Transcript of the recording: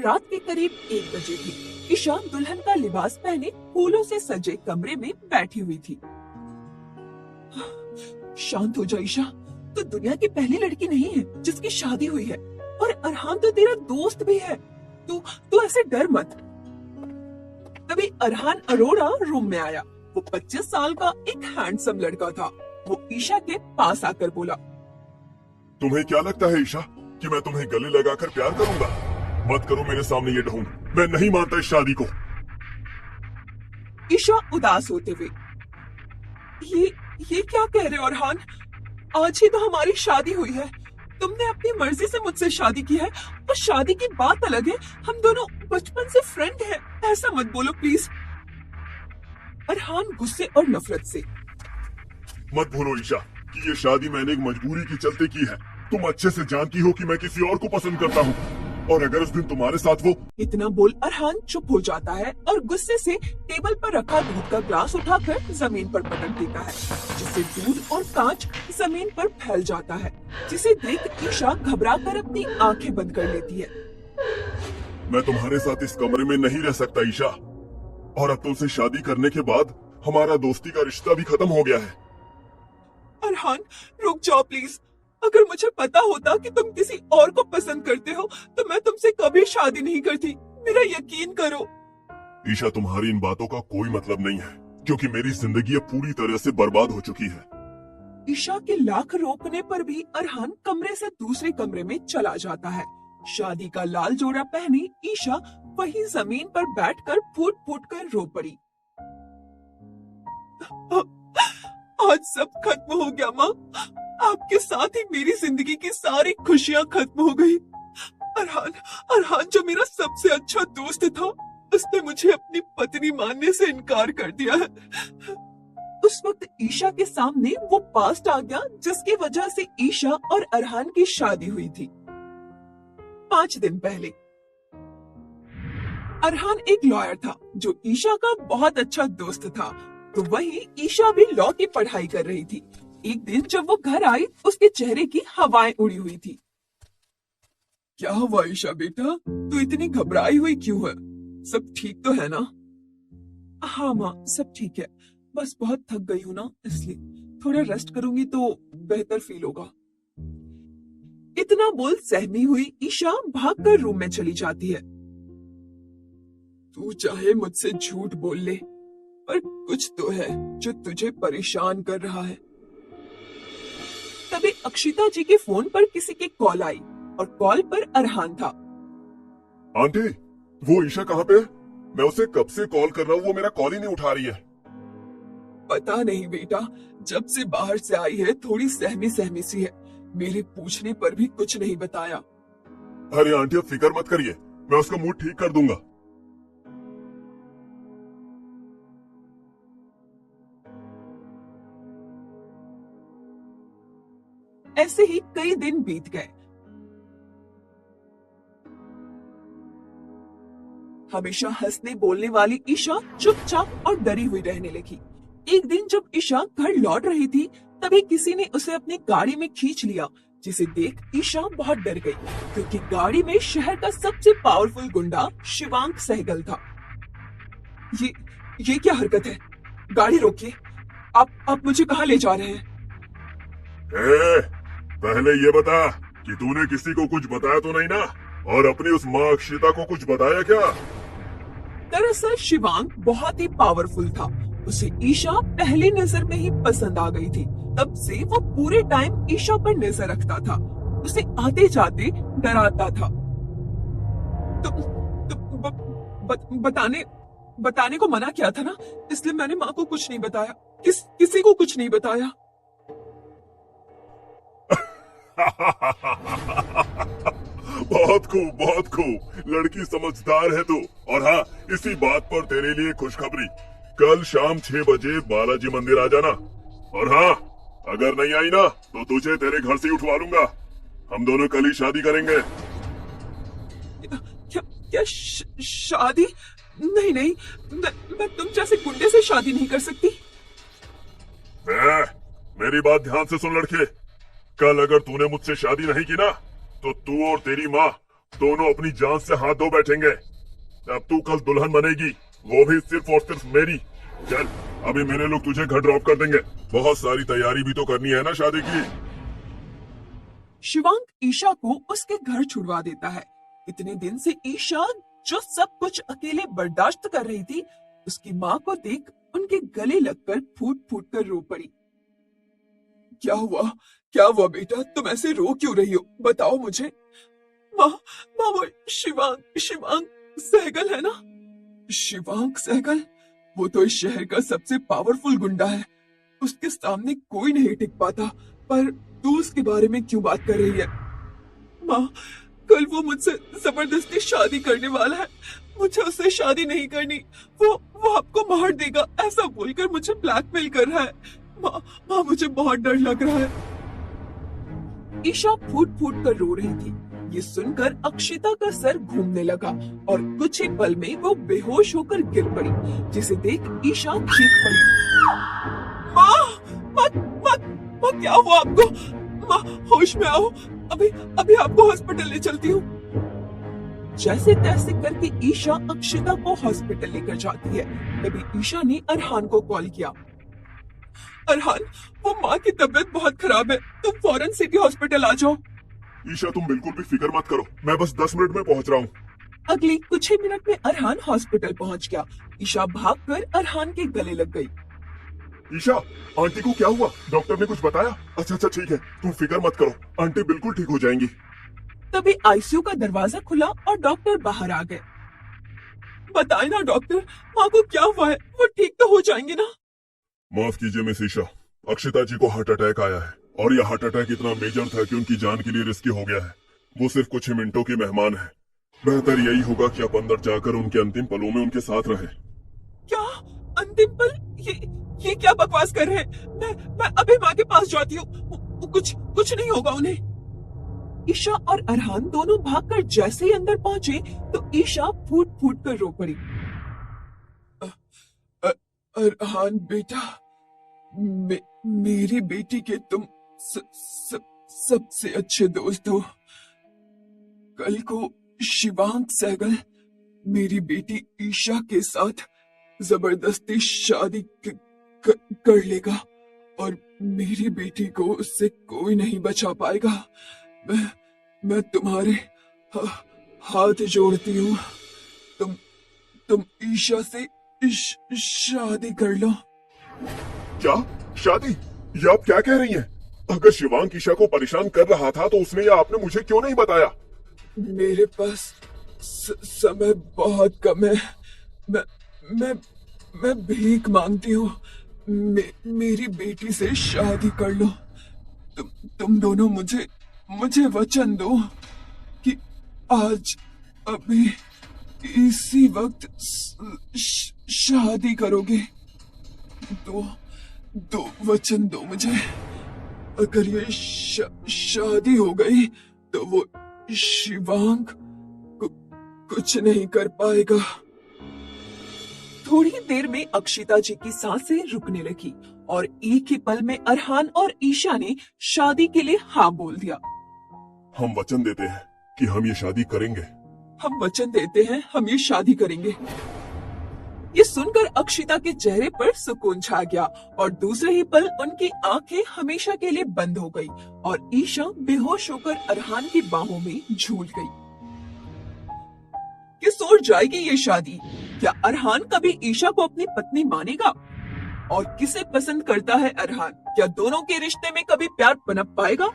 रात के करीब 1 बजे थी। ईशा दुल्हन का लिबास पहने फूलों से सजे कमरे में बैठी हुई थी। शांत हो जा ईशा, तो दुनिया की पहली लड़की नहीं है जिसकी शादी हुई है, और अरहान तो तेरा दोस्त भी है। तू ऐसे डर मत। तभी अरहान अरोड़ा रूम में आया। वो 25 साल का एक हैंडसम लड़का था। वो ईशा के पास आकर बोला, तुम्हें क्या लगता है ईशा कि मैं तुम्हें गले लगाकर प्यार करूंगा? मत करो मेरे सामने ये ढोंग, मैं नहीं मानता इस शादी को। ईशा उदास होते हुए, ये क्या कह रहे हो अरहान? आज ही तो हमारी शादी हुई है। तुमने अपनी मर्जी से मुझसे शादी की है, और शादी की बात अलग है। हम दोनों बचपन से फ्रेंड हैं। ऐसा मत बोलो प्लीज। अरहान गुस्से और नफरत से, मत भूलो ईशा कि ये शादी मैंने एक मजबूरी के चलते की है। तुम अच्छे से जानती हो कि मैं किसी और को पसंद करता हूँ, और अगर उस दिन तुम्हारे साथ वो। इतना बोल अरहान चुप हो जाता है और गुस्से से टेबल पर रखा दूध का ग्लास उठाकर जमीन पर पटक देता है, जिससे दूध और कांच जमीन पर फैल जाता है, जिसे देख ईशा घबराकर अपनी आंखें बंद कर लेती है। मैं तुम्हारे साथ इस कमरे में नहीं रह सकता ईशा, और अब तुमसे शादी करने के बाद हमारा दोस्ती का रिश्ता भी खत्म हो गया है। अरहान रुक जाओ प्लीज। अगर मुझे पता होता कि तुम किसी और को पसंद करते हो तो मैं तुमसे कभी शादी नहीं करती। मेरा यकीन करो। ईशा, तुम्हारी इन बातों का कोई मतलब नहीं है, क्योंकि मेरी जिंदगी अब पूरी तरह से बर्बाद हो चुकी है। ईशा के लाख रोकने पर भी अरहान कमरे से दूसरे कमरे में चला जाता है। शादी का लाल जोड़ा पहने ईशा वही जमीन पर बैठकर फूट फूट कर रो पड़ी। आज सब खत्म हो गया माँ। आपके साथ ही मेरी जिंदगी की सारी खुशियाँ खत्म हो गई। अरहान जो मेरा सबसे अच्छा दोस्त था, उसने मुझे अपनी पत्नी मानने से इनकार कर दिया है। उस वक्त ईशा के सामने वो पास्ट आ गया जिसकी वजह से ईशा और अरहान की शादी हुई थी। 5 दिन पहले अरहान एक लॉयर था जो ईशा का बहुत अच्छा दोस्त था, तो वही ईशा भी लॉ की पढ़ाई कर रही थी। एक दिन जब वो घर आई, उसके चेहरे की हवाएं उड़ी हुई थी। क्या हुआ ईशा बेटा, तू इतनी घबराई हुई क्यों है? सब ठीक तो है ना? हाँ माँ, सब ठीक है। बस बहुत थक गई हूँ ना, इसलिए थोड़ा रेस्ट करूंगी तो बेहतर फील होगा। इतना बोल सहमी हुई ईशा भागकर रूम में चली जाती है। तू चाहे मुझसे झूठ बोल ले, पर कुछ तो है जो तुझे परेशान कर रहा है। तभी अक्षिता जी के फोन पर किसी की कॉल आई, और कॉल पर अरहान था। आंटी, वो ईशा कहाँ पे है? मैं उसे कब से कॉल कर रहा हूँ, वो मेरा कॉल ही नहीं उठा रही है। पता नहीं बेटा, जब से बाहर से आई है थोड़ी सहमी सहमी सी है। मेरे पूछने पर भी कुछ नहीं बताया। अरे आंटी, अब फिक्र मत करिए, मैं उसका मूड ठीक कर दूंगा। ऐसे ही कई दिन बीत गए। हमेशा हंसने बोलने वाली ईशा चुपचाप और डरी हुई रहने लगी। एक दिन जब ईशा घर लौट रही थी, तभी किसी ने उसे अपनी गाड़ी में खींच लिया, जिसे देख ईशा बहुत डर गई, क्योंकि गाड़ी में शहर का सबसे पावरफुल गुंडा शिवांग सहगल था। ये क्या हरकत है? गाड़ी रोकिए। आप मुझे कहाँ ले जा रहे हैं? पहले ये बता कि तूने किसी को कुछ बताया तो नहीं ना, और अपनी उस माँ अक्षिता को कुछ बताया क्या? दरअसल शिवांग बहुत ही पावरफुल था। उसे ईशा पहली नजर में ही पसंद आ गई थी। तब से वो पूरे टाइम ईशा पर नजर रखता था, उसे आते जाते डराता था। बताने को मना किया था ना, इसलिए मैंने माँ को कुछ नहीं बताया। किसी को कुछ नहीं बताया। बहुत खूब, बहुत खूब, लड़की समझदार है तू। और हाँ, इसी बात पर तेरे लिए खुशखबरी, कल शाम 6 बजे बालाजी मंदिर आ जाना। और हाँ, अगर नहीं आई ना तो तुझे तेरे घर से उठवा लूंगा। हम दोनों कल ही शादी करेंगे। क्या शादी? नहीं नहीं, मैं तुम जैसे गुंडे से शादी नहीं कर सकती। मेरी बात ध्यान से सुन लड़के, कल अगर तूने मुझसे शादी नहीं की ना तो तू और तेरी माँ दोनों अपनी जान से हाथ धो बैठेंगे। अब तू कल दुल्हन बनेगी, वो भी सिर्फ और सिर्फ मेरी। चल अभी मेरे लोग तुझे घर ड्रॉप कर देंगे। बहुत सारी तैयारी भी तो करनी है ना शादी की। शिवांक ईशा को उसके घर छुड़वा देता है। इतने दिन से ईशा जो सब कुछ अकेले बर्दाश्त कर रही थी, उसकी माँ को देख उनके गले लगकर फूट फूट कर रो पड़ी। क्या हुआ बेटा, तुम ऐसे रो क्यों रही हो, बताओ मुझे। माँ वो शिवांक सहगल है ना। शिवांक सहगल? वो तो इस शहर का सबसे पावरफुल गुंडा है, उसके सामने कोई नहीं टिक पाता। पर तू उसके बारे में क्यों बात कर रही है? माँ, कल वो मुझसे जबरदस्ती शादी करने वाला है, मुझे उससे शादी नहीं करनी, वो आपको मार देगा ऐसा बोलकर मुझे ब्लैकमेल कर रहा है। माँ मुझे बहुत डर लग रहा है। ईशा फूट फूट कर रो रही थी। ये सुनकर अक्षिता का सर घूमने लगा और कुछ ही पल में वो बेहोश होकर गिर पड़ी, जिसे देख ईशा चीख पड़ी। माँ क्या हुआ आपको? माँ होश में आओ, अभी आपको हॉस्पिटल ले चलती हूँ। जैसे तैसे करके ईशा अक्षिता को हॉस्पिटल लेकर जाती है। तभी ईशा ने अरहान को कॉल किया। अरहान, वो माँ की तबीयत बहुत खराब है, तुम फौरन सिटी हॉस्पिटल आ जाओ। ईशा तुम बिल्कुल भी फिक्र मत करो, मैं बस 10 मिनट में पहुंच रहा हूँ। अगले कुछ ही मिनट में अरहान हॉस्पिटल पहुंच गया। ईशा भागकर अरहान के गले लग गई। ईशा, आंटी को क्या हुआ? डॉक्टर ने कुछ बताया? अच्छा ठीक है, तुम फिक्र मत करो, आंटी बिल्कुल ठीक हो जाएंगी। तभी आईसीयू का दरवाजा खुला और डॉक्टर बाहर आ गए। बताए ना डॉक्टर, माँ को क्या हुआ है, वो ठीक तो हो जाएंगे ना? माफ कीजिए मिस ईशा, अक्षिता जी को हार्ट अटैक आया है और यह हार्ट अटैक इतना मेजर था कि उनकी जान के लिए रिस्की हो गया है। वो सिर्फ कुछ ही मिनटों के मेहमान है। बेहतर यही होगा कि आप अंदर जाकर उनके अंतिम पलों में उनके साथ रहें। क्या अंतिम पल? ये क्या बकवास कर रहे हैं? मैं अभी माँ के पास जाती हूँ, कुछ नहीं होगा उन्हें। ईशा और अरहान दोनों भागकर जैसे ही अंदर पहुंचे तो ईशा फूट फूट कर रो पड़ी। अरहान बेटा, मेरी बेटी के तुम सबसे अच्छे दोस्त हो। कल को शिवांक सहगल मेरी बेटी ईशा के साथ जबरदस्ती शादी कर लेगा और मेरी बेटी को उससे कोई नहीं बचा पाएगा। मैं तुम्हारे हाथ जोड़ती हूँ, तुम ईशा से शादी कर लो। क्या शादी? ये आप क्या कह रही हैं? अगर शिवांक ईशा को परेशान कर रहा था तो उसने या आपने मुझे क्यों नहीं बताया? मेरे पास समय बहुत कम है, मैं भीख मांगती हूँ, मेरी बेटी से शादी कर लो। तुम दोनों मुझे वचन दो कि आज अभी इसी वक्त शादी करोगे। दो वचन दो मुझे। अगर ये शादी हो गई तो वो शिवांक कुछ नहीं कर पाएगा। थोड़ी देर में अक्षिता जी की सांसें रुकने लगी और एक ही पल में अरहान और ईशा ने शादी के लिए हाँ बोल दिया। हम वचन देते हैं कि हम ये शादी करेंगे। हम वचन देते हैं हम ये शादी करेंगे। ये सुनकर अक्षिता के चेहरे पर सुकून छा गया और दूसरे ही पल उनकी आंखें हमेशा के लिए बंद हो गई और ईशा बेहोश होकर अरहान की बाहों में झूल गई। किस ओर जाएगी ये शादी? क्या अरहान कभी ईशा को अपनी पत्नी मानेगा? और किसे पसंद करता है अरहान? क्या दोनों के रिश्ते में कभी प्यार पनप पाएगा?